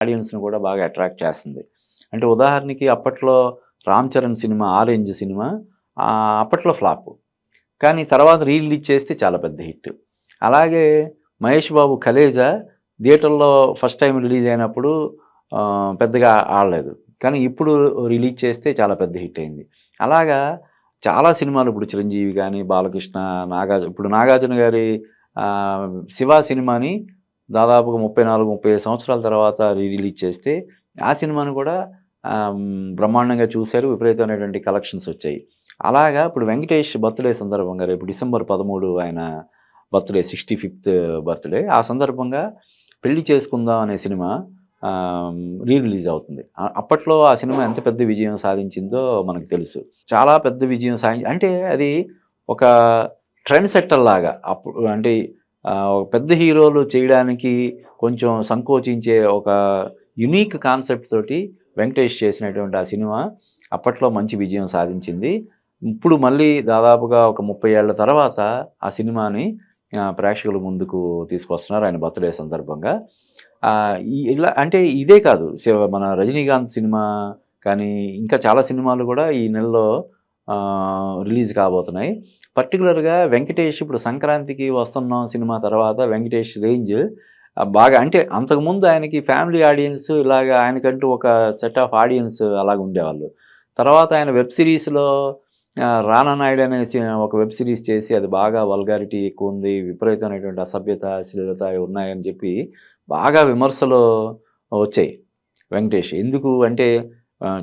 ఆడియన్స్‌ని కూడా బాగా అట్రాక్ట్ చేస్తుంది. అంటే ఉదాహరణకి అప్పట్లో 'Ram Charan' cinema 'orange' cinema అప్పట్లో ఫ్లాపు. కానీ తర్వాత రీ రిలీజ్ చేస్తే చాలా పెద్ద హిట్. అలాగే 'మహేష్ బాబు' 'ఖలేజా' థియేటర్‌లో ఫస్ట్ టైమ్ రిలీజ్ అయినప్పుడు పెద్దగా ఆడలేదు. కానీ ఇప్పుడు రిలీజ్ చేస్తే చాలా పెద్ద హిట్ అయింది. అలాగా చాలా సినిమాలు ఇప్పుడు 'చిరంజీవి' గాని, 'బాలకృష్ణ', ఇప్పుడు 'నాగార్జున' గారి 'శివ' సినిమాని దాదాపుగా 34, 35 సంవత్సరాల తర్వాత రిలీజ్ చేస్తే ఆ సినిమాను కూడా బ్రహ్మాండంగా చూసారు. విపరీతమైనటువంటి కలెక్షన్స్ వచ్చాయి. అలాగా ఇప్పుడు 'వెంకటేష్' బర్త్‌డే సందర్భంగా రేపు డిసెంబర్ 13 ఆయన బర్త్‌డే 65థ్ బర్త్‌డే. ఆ సందర్భంగా 'పెళ్లి చేసుకుందాం' అనే సినిమా రిలీజ్ అవుతుంది. అప్పట్లో ఆ సినిమా ఎంత పెద్ద విజయం సాధించిందో మనకు తెలుసు. చాలా పెద్ద విజయం అంటే అది ఒక ట్రెండ్ సెట్టర్ లాగా అప్పుడు అంటే ఒక పెద్ద హీరోలు చేయడానికి కొంచెం సంకోచించే ఒక యునీక్ కాన్సెప్ట్ తోటి 'వెంకటేష్' చేసినటువంటి ఆ సినిమా అప్పట్లో మంచి విజయం సాధించింది. ఇప్పుడు మళ్ళీ దాదాపుగా ఒక 30 ఏళ్ల తర్వాత ఆ సినిమాని ప్రేక్షకుల ముందుకు తీసుకొస్తున్నారు ఆయన బర్త్‌డే సందర్భంగా. ఇలా అంటే ఇదే కాదు మన 'రజనీకాంత్' సినిమా కానీ, ఇంకా చాలా సినిమాలు కూడా ఈ నెలలో రిలీజ్ కాబోతున్నాయి. పర్టిక్యులర్‌గా 'వెంకటేష్' ఇప్పుడు 'సంక్రాంతికి వస్తున్నాం' సినిమా తర్వాత 'వెంకటేష్' రేంజ్ బాగా అంటే అంతకుముందు ఆయనకి ఫ్యామిలీ ఆడియన్స్ ఇలాగ ఆయనకంటూ ఒక సెట్ ఆఫ్ ఆడియన్స్ అలాగుండేవాళ్ళు. తర్వాత ఆయన వెబ్ సీరీస్‌లో 'రానా నాయుడు' అనే ఒక వెబ్ సీరీస్ చేసి అది బాగా వల్గారిటీ ఎక్కువుంది. విపరీతమైనటువంటి అసభ్యత, అశ్లీలత ఉన్నాయని చెప్పి బాగా విమర్శలు వచ్చాయి 'వెంకటేష్.' ఎందుకు అంటే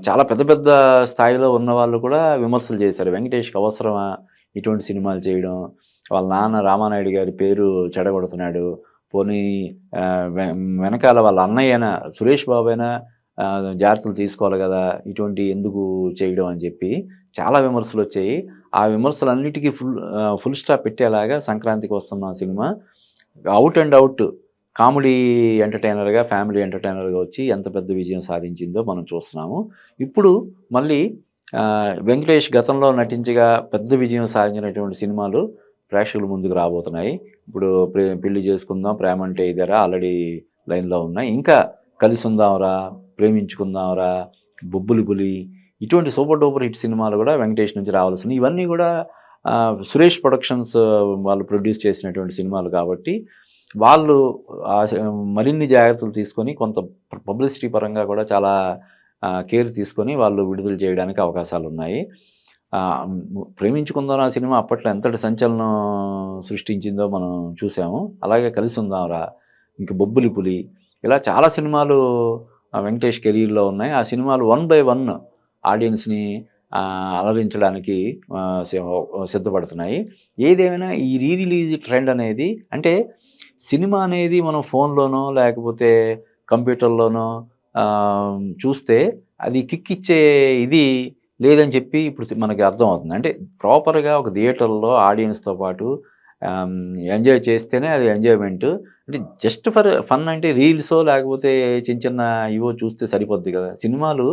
చాలా పెద్ద పెద్ద స్థాయిలో ఉన్నవాళ్ళు కూడా విమర్శలు చేశారు. 'వెంకటేష్‌కి అవసరమా ఇటువంటి సినిమాలు చేయడం? వాళ్ళ నాన్న రామానాయుడు గారి పేరు చెడగొడుతున్నాడు. పోనీ వెనకాల వాళ్ళ అన్నయ్యైనా 'సురేష్ బాబైనా' జాగ్రత్తలు తీసుకోవాలి గదా! ఇటువంటియి ఎందుకు చేయడం అని చెప్పి చాలా విమర్శలొచ్చాయి. ఆ విమర్శలన్నిటికి ఫుల్ స్టాప్ పెట్టేలాగా 'సంక్రాంతికి వస్తున్నాం' cinema out and out comedy ఎంటర్‌టైనర్‌గా, ఫ్యామిలీ ఎంటర్‌టైనర్‌గా వచ్చి ఎంత పెద్ద విజయం సాధించిందో మనం చూస్తున్నాము. ఇప్పుడు మళ్ళీ 'వెంకటేష్' గతంలో నటించగా పెద్ద విజయం సాధించినటువంటి సినిమాలు ప్రేక్షకుల ముందుకు రాబోతున్నాయి. ఇప్పుడు 'పెళ్లి చేసుకుందాం', 'ప్రేమంటే ఇదేరా' ఆల్రెడీ లైన్‌లో ఉన్నాయి. ఇంకా 'కలిసుందాంరా', 'ప్రేమించుకుందాంరా', 'బొబ్బులి పులి' ఇటువంటి సూపర్ డూపర్ హిట్ సినిమాలు కూడా 'వెంకటేష్' నుంచి రావాల్సినయి. ఇవన్నీ కూడా సురేష్ ప్రొడక్షన్స్ వాళ్ళు ప్రొడ్యూస్ చేసినటువంటి సినిమాలు కాబట్టి వాళ్ళు మరిన్ని జాగ్రత్తలు తీసుకొని కొంత పబ్లిసిటీ పరంగా కూడా చాలా కేర్ తీసుకొని వాళ్ళు విడుదల చేయడానికి అవకాశాలున్నాయి. 'ప్రేమించుకుందాంరా' సినిమా అప్పట్లో ఎంతటి సంచలనం సృష్టించిందో మనం చూసాము. అలాగే 'కలిసుందాంరా', ఇంక 'బొబ్బిలి పులి' ఇలా చాలా సినిమాలు 'వెంకటేష్' కెరీర్‌లో ఉన్నాయి. ఆ సినిమాలు వన్ బై వన్ ఆడియన్స్‌ని అలరించడానికి సిద్ధపడుతున్నాయి. ఏదేమైనా ఈ రిలీజ్ ట్రెండ్ అనేది అంటే సినిమా అనేది మనం ఫోన్‌లోనో లేకపోతే కంప్యూటర్‌లోనో చూస్తే అది కిక్ ఇచ్చే ఇది లేదని చెప్పి ఇప్పుడు మనకి అర్థమవుతుంది. అంటే ప్రాపర్‌గా ఒక థియేటర్‌లో ఆడియన్స్‌తో పాటు ఎంజాయ్ చేస్తేనే అది ఎంజాయ్‌మెంటు. అంటే జస్ట్ ఫర్ ఫన్ అంటే రీల్సో లేకపోతే చిన్న చిన్న ఇవో చూస్తే సరిపోద్ది కదా! సినిమాలు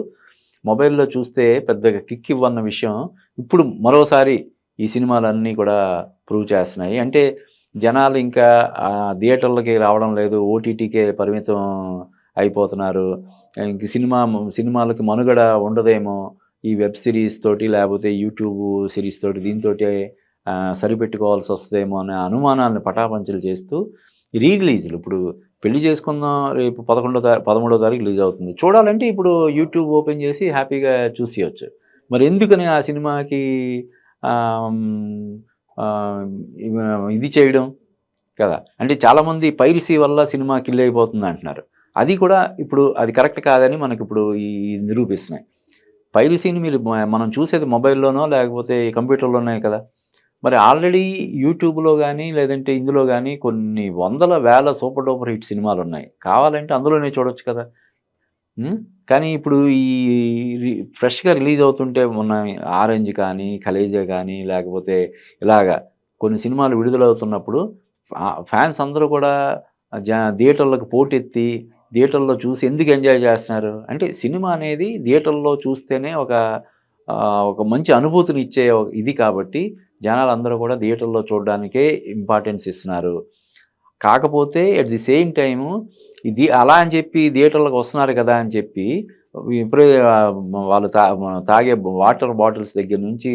మొబైల్‌లో చూస్తే పెద్దగా కిక్ ఇవ్వన్న విషయం ఇప్పుడు మరోసారి ఈ సినిమాలన్నీ కూడా ప్రూవ్ చేస్తున్నాయి. అంటే జనాలు ఇంకా థియేటర్లకి రావడం లేదు. ఓటీటీకే పరిమితం అయిపోతున్నారు. ఇంక సినిమాలకి మనుగడ ఉండదేమో ఈ వెబ్ సీరీస్ తోటి లేకపోతే యూట్యూబ్ సీరీస్ తోటి దీనితోటే సరిపెట్టుకోవాల్సొస్తదేమో అనే అనుమానాలను పటాపంచలు చేస్తూ రిలీజ్‌లు ఇప్పుడు 'పెళ్లి చేసుకుందాం' రేపు 13వ తారీఖు రిలీజ్ అవుతుంది. చూడాలంటే ఇప్పుడు యూట్యూబ్ ఓపెన్ చేసి హ్యాపీగా చూసేయొచ్చు. మరెందుకని ఆ సినిమాకి ఆహ్, హ్మ్, ఆహ్, ఇది చేయడం కదా! అంటే చాలామంది పైరసీ వల్ల సినిమా కిల్ అయిపోతుందంటున్నారు. అది కూడా ఇప్పుడు అది కరెక్ట్ కాదని మనకిప్పుడు నిరూపిస్తున్నాయి. పైరసీని మీరు మనం చూసేది మొబైల్‌లోనో లేకపోతే కంప్యూటర్‌లోనే కదా! మరి ఆల్రెడీ యూట్యూబ్‌లో గాని, లేదంటే ఇందులో గాని కొన్ని వందల, వేల సూపర్ డూపర్ హిట్ సినిమాలున్నాయి. కావాలంటే అందులోనే చూడొచ్చు కదా! హ్మ్. కానీ ఇప్పుడు ఈ ఫ్రెష్‌గా రిలీజ్ అవుతుంటే మొన్న 'ఆరెంజ్' కానీ, 'ఖలేజా' గానీ, లేకపోతే ఇలాగా కొన్ని సినిమాలు విడుదలవుతున్నప్పుడు ఫ్యాన్స్ అందరూ కూడా థియేటర్‌లకు పోటెత్తి, థియేటర్‌లో చూసి ఎందుకు ఎంజాయ్ చేస్తున్నారు? అంటే సినిమా అనేది థియేటర్‌లో చూస్తేనే ఒక మంచి అనుభూతినిచ్చే ఇది కాబట్టి జనాలందరూ కూడా థియేటర్‌లో చూడడానికే ఇంపార్టెన్స్ ఇస్తున్నారు. కాకపోతే ఎట్ ది సేమ్ టైము ఇది అలా అని చెప్పి థియేటర్‌లకు వస్తున్నారు కదా అని చెప్పి విపరీ వాళ్ళు తాగే వాటర్ బాటిల్స్ దగ్గర నుంచి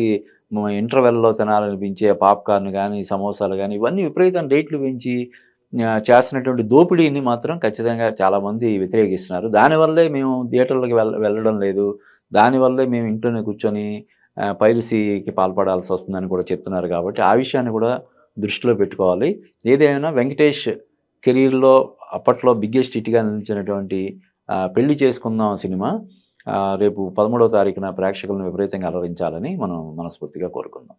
ఇంటర్వెల్‌లో తినాలనిపించే పాప్‌కార్న్ గానీ, సమోసాలు గానీ ఇవన్నీ విపరీతంగా రేట్లు పెంచి చేస్తున్నటువంటి దోపిడీని మాత్రం ఖచ్చితంగా చాలామంది వ్యతిరేకిస్తున్నారు. దానివల్లే మేము థియేటర్‌లకి వెళ్ళడం లేదు. దానివల్లే మేము ఇంట్లోనే కూర్చొని పైరసీకి పాల్పడాల్సొస్తుందని కూడా చెప్తున్నారు కాబట్టి, ఆ విషయాన్ని కూడా దృష్టిలో పెట్టుకోవాలి. ఏదేమైనా వెంకటేష్ కెరీర్‌లో అప్పట్లో బిగ్గెస్ట్ హిట్‌గా నిలిచినటువంటి 'పెళ్లి చేసుకుందాం' సినిమా రేపు 13వ తారీఖున ప్రేక్షకులను విపరీతంగా అలరించాలని మనం మనస్ఫూర్తిగా కోరుకుందాం.